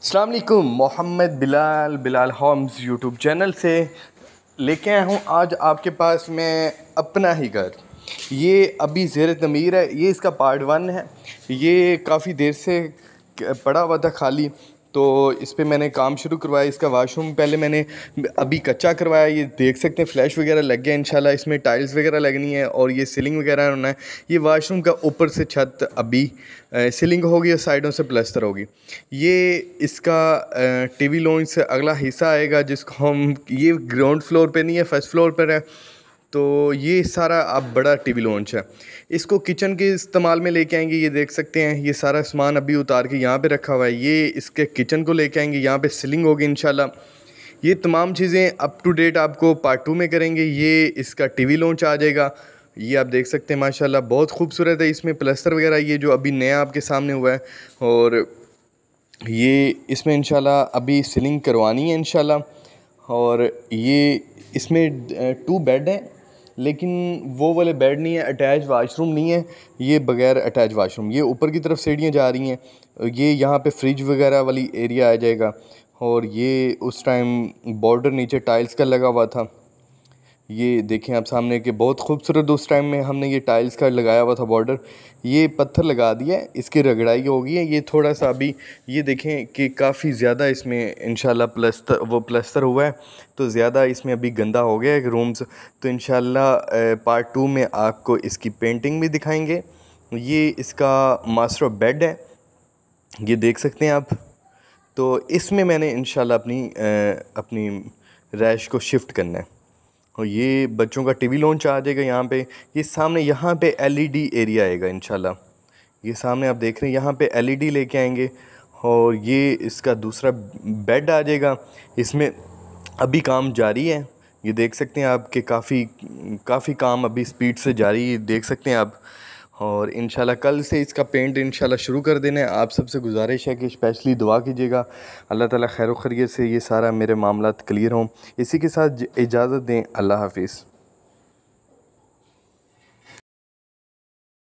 अस्सलाम वालेकुम। Mohammad Bilal homes YouTube channel से लेके आया हूँ आज आपके पास मैं अपना ही घर। ये अभी ज़ेर तमीर है, ये इसका पार्ट 1 है। ये काफ़ी देर से पड़ा हुआ था खाली, तो इस पे मैंने काम शुरू करवाया। इसका वाशरूम पहले मैंने अभी कच्चा करवाया, ये देख सकते हैं फ्लैश वगैरह लग गया। इंशाल्लाह इसमें टाइल्स वगैरह लगनी है और ये सीलिंग वगैरह होना है। ये वाशरूम का ऊपर से छत अभी सीलिंग होगी और साइडों से प्लास्टर होगी। ये इसका टीवी लॉन्च से अगला हिस्सा आएगा जिसको हम, ये ग्राउंड फ्लोर पे नहीं है, फर्स्ट फ्लोर पर है। तो ये सारा अब बड़ा टीवी लॉन्च है। इसको किचन के इस्तेमाल में लेके आएंगे। ये देख सकते हैं ये सारा सामान अभी उतार के यहाँ पे रखा हुआ है। ये इसके किचन को लेके आएंगे, यहाँ पे सीलिंग होगी इंशाल्लाह। ये तमाम चीज़ें अप टू डेट आपको पार्ट 2 में करेंगे। ये इसका टीवी लॉन्च आ जाएगा। ये आप देख सकते हैं माशाल्लाह बहुत खूबसूरत है। इसमें प्लास्टर वगैरह ये जो अभी नया आपके सामने हुआ है, और ये इसमें इंशाल्लाह अभी सीलिंग करवानी है इंशाल्लाह। और ये इसमें 2 बेड हैं, लेकिन वो वाले बेड नहीं है, अटैच वाशरूम नहीं है, ये बगैर अटैच वाशरूम। ये ऊपर की तरफ सीढ़ियाँ जा रही हैं। ये यहाँ पे फ्रिज वगैरह वाली एरिया आ जाएगा। और ये उस टाइम बॉर्डर नीचे टाइल्स का लगा हुआ था। ये देखें आप सामने के बहुत खूबसूरत उस टाइम में हमने ये टाइल्स का लगाया हुआ था बॉर्डर। ये पत्थर लगा दिया है, इसकी रगड़ाई होगी है। ये थोड़ा सा अभी ये देखें कि काफ़ी ज़्यादा इसमें इंशाल्लाह प्लास्टर हुआ है, तो ज़्यादा इसमें अभी गंदा हो गया है रूम्स। तो इंशाल्लाह पार्ट 2 में आपको इसकी पेंटिंग भी दिखाएंगे। ये इसका मास्टर बेड है, ये देख सकते हैं आप। तो इसमें मैंने इंशाल्लाह अपनी रैश को शिफ्ट करना है। और ये बच्चों का टीवी लॉन्च आ जाएगा यहाँ पे। ये सामने यहाँ पे एलईडी एरिया आएगा इंशाल्लाह। ये सामने आप देख रहे हैं यहाँ पे एलईडी लेके आएंगे। और ये इसका दूसरा बेड आ जाएगा। इसमें अभी काम जारी है, ये देख सकते हैं आप कि काफ़ी काम अभी स्पीड से जारी है, देख सकते हैं आप। और इंशाल्लाह कल से इसका पेंट इंशाल्लाह शुरू कर देना है। आप सबसे गुजारिश है कि स्पेशली दुआ कीजिएगा अल्लाह ताला खैर व खैरियत से ये सारा मेरे मामलात क्लियर हों। इसी के साथ इजाज़त दें, अल्लाह हाफिज़।